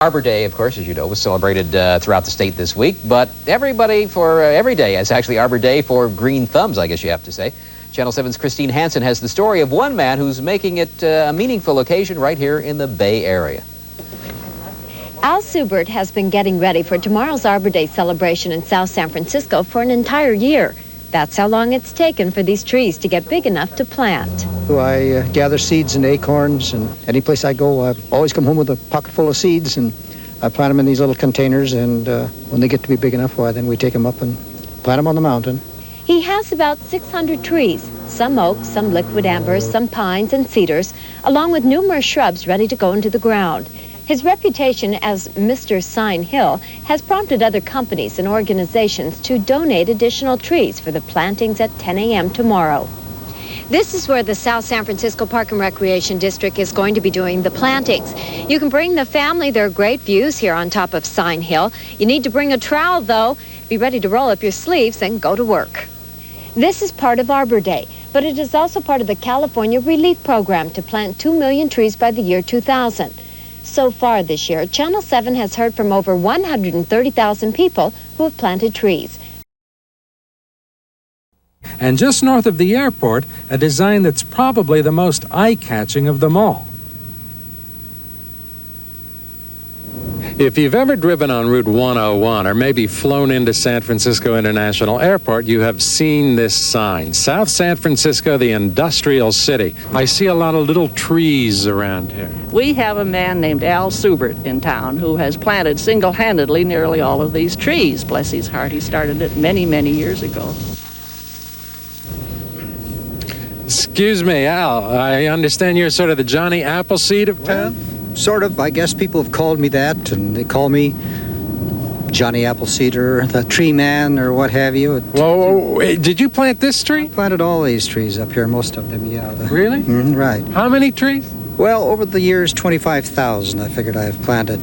Arbor Day, of course, as you know, was celebrated throughout the state this week, but every day is actually Arbor Day for green thumbs, I guess you have to say. Channel 7's Christine Hansen has the story of one man who's making it a meaningful occasion right here in the Bay Area. Alphonse Seubert has been getting ready for tomorrow's Arbor Day celebration in South San Francisco for an entire year. That's how long it's taken for these trees to get big enough to plant. I gather seeds and acorns, and any place I go, I always come home with a pocket full of seeds, and I plant them in these little containers, and when they get to be big enough, why, then we take them up and plant them on the mountain. He has about 600 trees, some oaks, some liquid ambers, some pines and cedars, along with numerous shrubs ready to go into the ground. His reputation as Mr. Sign Hill has prompted other companies and organizations to donate additional trees for the plantings at 10 a.m. tomorrow. This is where the South San Francisco Park and Recreation District is going to be doing the plantings. You can bring the family. There are great views here on top of Sign Hill. You need to bring a trowel, though. Be ready to roll up your sleeves and go to work. This is part of Arbor Day, but it is also part of the California Relief Program to plant 2 million trees by the year 2000. So far this year, Channel 7 has heard from over 130,000 people who have planted trees. And just north of the airport, a design that's probably the most eye-catching of them all. If you've ever driven on Route 101 or maybe flown into San Francisco International Airport, you have seen this sign, South San Francisco, the industrial city. I see a lot of little trees around here. We have a man named Alphonse Seubert in town who has planted single-handedly nearly all of these trees. Bless his heart, he started it many, many years ago. Excuse me, Al, I understand you're sort of the Johnny Appleseed of town? Sort of. I guess people have called me that, and they call me Johnny Appleseed or the Tree Man or what have you. Whoa, did you plant this tree? I planted all these trees up here, most of them, yeah. Really? Right. How many trees? Well, over the years, 25,000 I figured I've planted.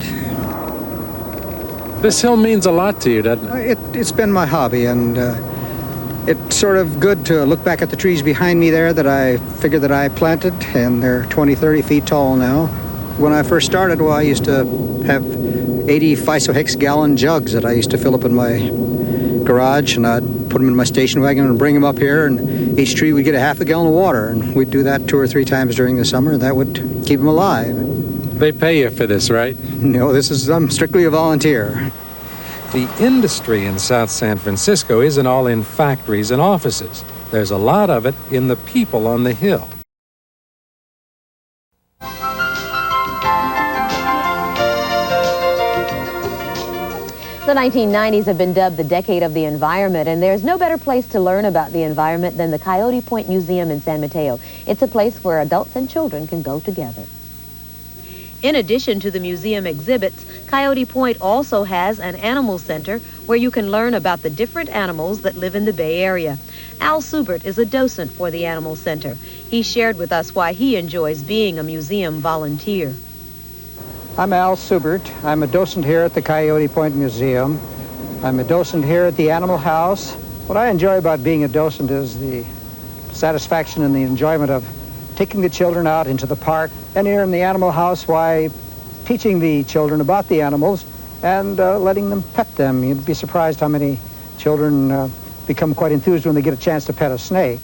This hill means a lot to you, doesn't it? It's been my hobby, and it's sort of good to look back at the trees behind me there that I figured that I planted, and they're 20, 30 feet tall now. When I first started, well, I used to have 80 FISO-hex-gallon jugs that I used to fill up in my garage, and I'd put them in my station wagon and bring them up here, and each tree would get a half a gallon of water, and we'd do that 2 or 3 times during the summer. That would keep them alive. They pay you for this, right? No, I'm strictly a volunteer. The industry in South San Francisco isn't all in factories and offices. There's a lot of it in the people on the hill. The 1990s have been dubbed the decade of the environment, and there's no better place to learn about the environment than the Coyote Point Museum in San Mateo. It's a place where adults and children can go together. In addition to the museum exhibits, Coyote Point also has an animal center where you can learn about the different animals that live in the Bay Area. Alphonse Seubert is a docent for the animal center. He shared with us why he enjoys being a museum volunteer. I'm Alphonse Seubert. I'm a docent here at the Coyote Point Museum. I'm a docent here at the Animal House. What I enjoy about being a docent is the satisfaction and the enjoyment of taking the children out into the park. And here in the Animal House, why, teaching the children about the animals and letting them pet them. You'd be surprised how many children become quite enthused when they get a chance to pet a snake.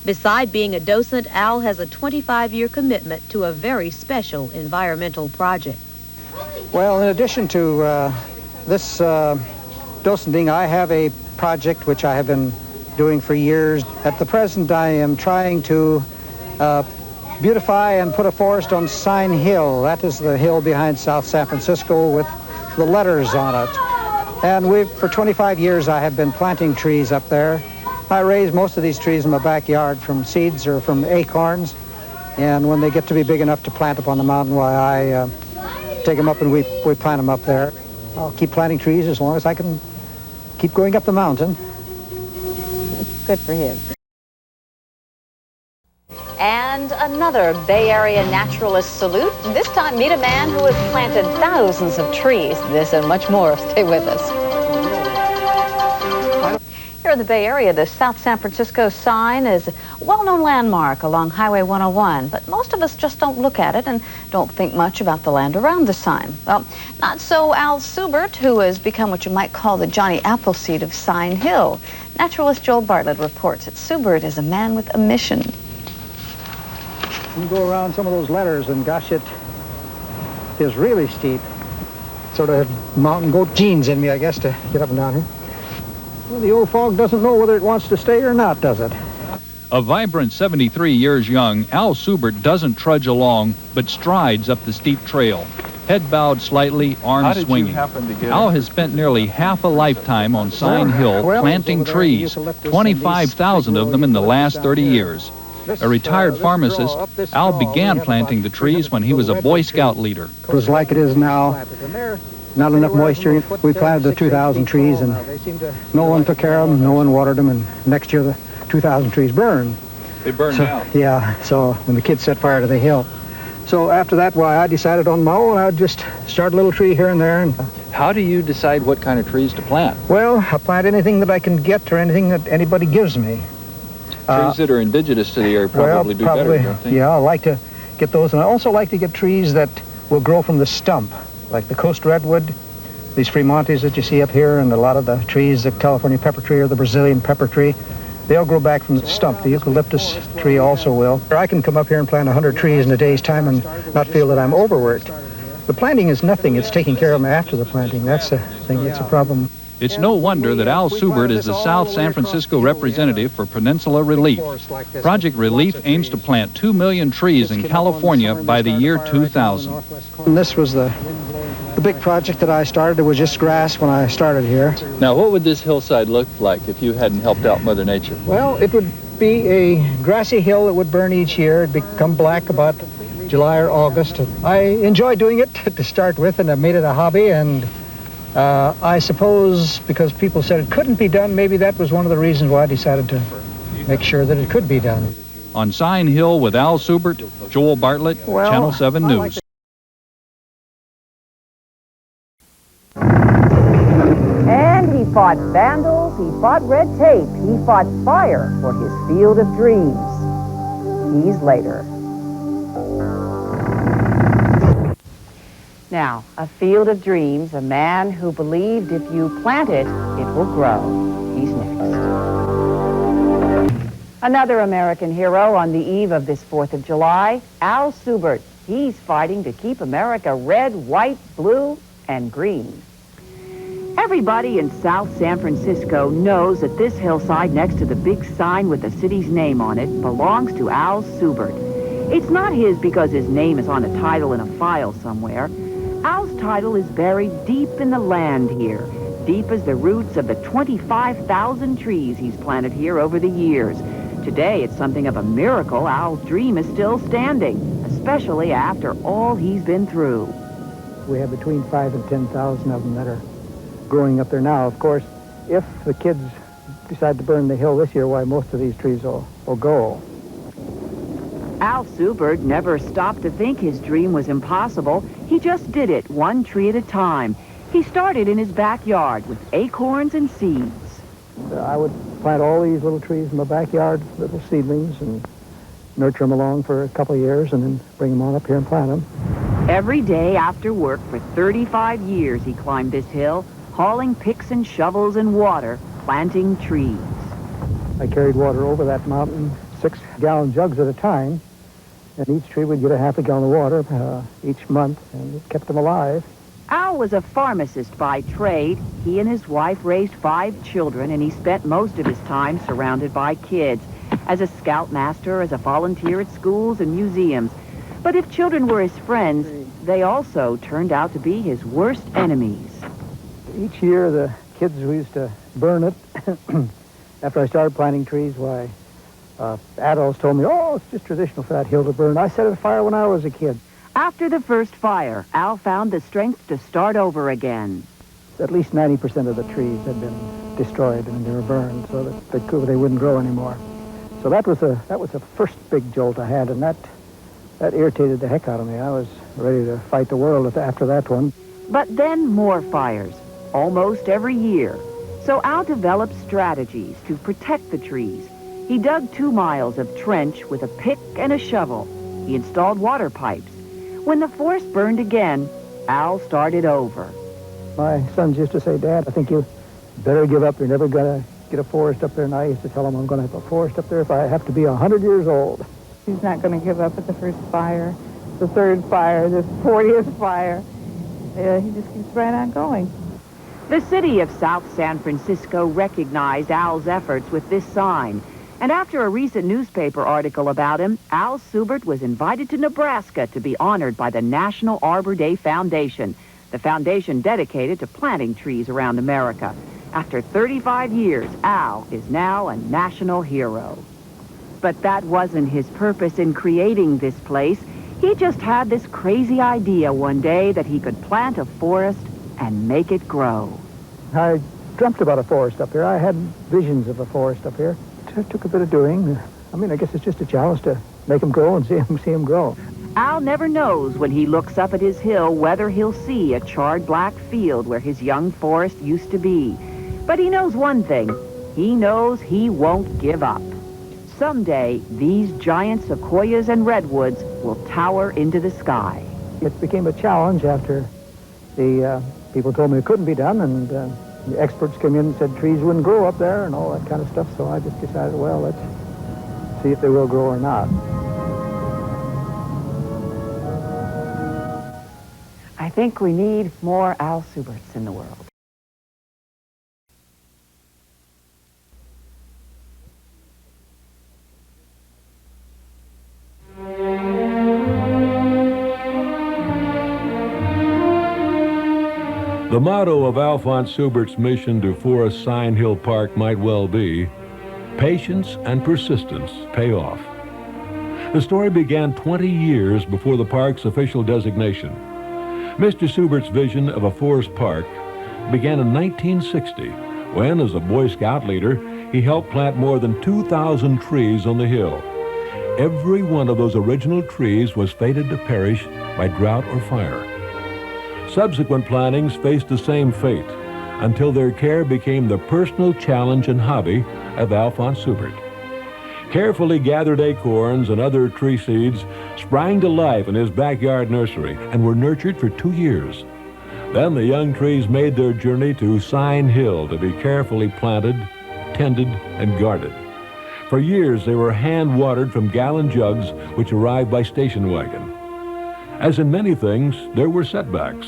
Beside being a docent, Al has a 25-year commitment to a very special environmental project. Well, in addition to this docenting, I have a project which I have been doing for years. At the present, I am trying to beautify and put a forest on Sign Hill. That is the hill behind South San Francisco with the letters on it. And for 25 years, I have been planting trees up there. I raise most of these trees in my backyard from seeds or from acorns, and when they get to be big enough to plant up on the mountain, why, I take them up and we plant them up there. I'll keep planting trees as long as I can keep going up the mountain. Good for him. And another Bay Area naturalist salute. This time, meet a man who has planted thousands of trees. This and much more. Stay with us. Here in the Bay Area, the South San Francisco sign is a well-known landmark along Highway 101, but most of us just don't look at it and don't think much about the land around the sign. Well, not so Al Seubert, who has become what you might call the Johnny Appleseed of Sign Hill. Naturalist Joel Bartlett reports that Seubert is a man with a mission. You go around some of those letters, and gosh, it is really steep. Sort of mountain goat genes in me, I guess, to get up and down here. Well, the old fog doesn't know whether it wants to stay or not, does it? A vibrant 73 years young, Al Seubert doesn't trudge along, but strides up the steep trail. Head bowed slightly, arms swinging. Al has spent nearly half a lifetime on Sign Hill planting trees, 25,000 of them in the last 30 years. A retired pharmacist, Al began planting the trees when he was a Boy Scout leader. It was like it is now. Not enough moisture. We planted the 2,000 trees, and no one took care of them, no one watered them, and next year the 2,000 trees burned. They burned down? Yeah, so when the kids set fire to the hill. So after that, why, I decided on my own, I'd just start a little tree here and there. And how do you decide what kind of trees to plant? Well, I plant anything that I can get or anything that anybody gives me. Trees that are indigenous to the area probably do better, don't they? Yeah, I like to get those, and I also like to get trees that will grow from the stump, like the coast redwood, these Fremontes that you see up here, and a lot of the trees, the California pepper tree or the Brazilian pepper tree, they'll grow back from the stump. The eucalyptus tree also will. I can come up here and plant 100 trees in a day's time and not feel that I'm overworked. The planting is nothing. It's taking care of them after the planting. That's the thing. It's a problem. It's no wonder that Al Seubert is the South San Francisco representative for Peninsula Relief. Project Relief aims to plant 2 million trees in California by the year 2000. And this was the big project that I started. It was just grass when I started here. Now, what would this hillside look like if you hadn't helped out Mother Nature? Well, it would be a grassy hill that would burn each year. It'd become black about July or August. I enjoyed doing it to start with, and I made it a hobby, and I suppose because people said it couldn't be done, maybe that was one of the reasons why I decided to make sure that it could be done. On Sign Hill with Al Seubert, Joel Bartlett, Channel 7 News. And he fought vandals, he fought red tape, he fought fire for his field of dreams. He's later. Now, a field of dreams, a man who believed if you plant it, it will grow. He's next. Another American hero on the eve of this 4th of July, Al Seubert. He's fighting to keep America red, white, blue, and green. Everybody in South San Francisco knows that this hillside next to the big sign with the city's name on it belongs to Al Seubert. It's not his because his name is on a title in a file somewhere. Al's title is buried deep in the land here, deep as the roots of the 25,000 trees he's planted here over the years. Today, it's something of a miracle Al's dream is still standing, especially after all he's been through. We have between 5,000 and 10,000 of them that are growing up there now. Of course, if the kids decide to burn the hill this year, why, most of these trees will go. Al Seubert never stopped to think his dream was impossible. He just did it, one tree at a time. He started in his backyard with acorns and seeds. I would plant all these little trees in my backyard, little seedlings, and nurture them along for a couple of years, and then bring them on up here and plant them. Every day after work for 35 years, he climbed this hill, hauling picks and shovels and water, planting trees. I carried water over that mountain, 6-gallon jugs at a time. And each tree would get a half a gallon of water each month, and it kept them alive. Al was a pharmacist by trade. He and his wife raised 5 children, and he spent most of his time surrounded by kids, as a scoutmaster, as a volunteer at schools and museums. But if children were his friends, they also turned out to be his worst enemies. Each year, the kids who used to burn it, after I started planting trees, why, adults told me, oh, it's just traditional for that hill to burn. I set it afire when I was a kid. After the first fire, Al found the strength to start over again. At least 90% of the trees had been destroyed and they were burned, so that they wouldn't grow anymore. So that was the first big jolt I had, and that irritated the heck out of me. I was ready to fight the world after that one. But then more fires, almost every year. So Al developed strategies to protect the trees. He dug 2 miles of trench with a pick and a shovel. He installed water pipes. When the forest burned again, Al started over. My sons used to say, Dad, I think you better give up. You're never going to get a forest up there. And I used to tell them I'm going to have a forest up there if I have to be 100 years old. He's not going to give up at the first fire, the third fire, the 40th fire. He just keeps right on going. The city of South San Francisco recognized Al's efforts with this sign. And after a recent newspaper article about him, Al Seubert was invited to Nebraska to be honored by the National Arbor Day Foundation, the foundation dedicated to planting trees around America. After 35 years, Al is now a national hero. But that wasn't his purpose in creating this place. He just had this crazy idea one day that he could plant a forest and make it grow. I dreamt about a forest up here. I had visions of a forest up here. It took a bit of doing. I mean, I guess it's just a challenge to make them grow and see them grow. Al never knows when he looks up at his hill whether he'll see a charred black field where his young forest used to be. But he knows one thing. He knows he won't give up. Someday, these giant sequoias and redwoods will tower into the sky. It became a challenge after the people told me it couldn't be done, and the experts came in and said trees wouldn't grow up there and all that kind of stuff. So I just decided, well, let's see if they will grow or not. I think we need more Al Seuberts in the world. The motto of Alphonse Seubert's mission to forest Sign Hill Park might well be, patience and persistence pay off. The story began 20 years before the park's official designation. Mr. Seubert's vision of a forest park began in 1960, when, as a Boy Scout leader, he helped plant more than 2,000 trees on the hill. Every one of those original trees was fated to perish by drought or fire. Subsequent plantings faced the same fate until their care became the personal challenge and hobby of Alphonse Seubert. Carefully gathered acorns and other tree seeds sprang to life in his backyard nursery and were nurtured for 2 years. Then the young trees made their journey to Sign Hill to be carefully planted, tended, and guarded. For years they were hand-watered from gallon jugs which arrived by station wagon. As in many things, there were setbacks.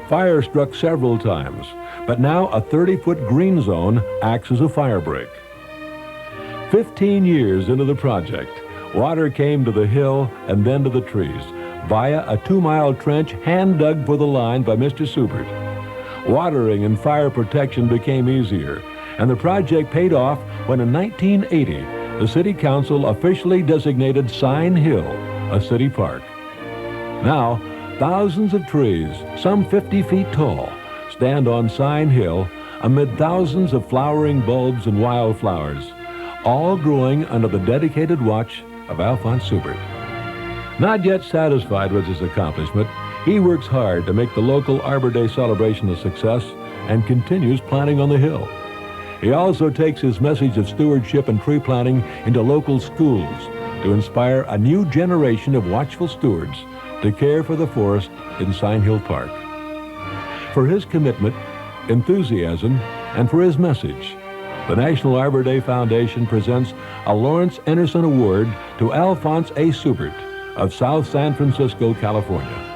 Fire struck several times, but now a 30-foot green zone acts as a fire break. 15 years into the project, water came to the hill and then to the trees via a 2-mile trench hand-dug for the line by Mr. Seubert. Watering and fire protection became easier, and the project paid off when in 1980, the City Council officially designated Sign Hill a city park. Now, thousands of trees, some 50 feet tall, stand on Sign Hill amid thousands of flowering bulbs and wildflowers, all growing under the dedicated watch of Alphonse Seubert. Not yet satisfied with his accomplishment, he works hard to make the local Arbor Day celebration a success and continues planting on the hill. He also takes his message of stewardship and tree planting into local schools to inspire a new generation of watchful stewards to care for the forest in Sign Hill Park. For his commitment, enthusiasm, and for his message, the National Arbor Day Foundation presents a Lawrence Anderson Award to Alphonse A. Seubert of South San Francisco, California.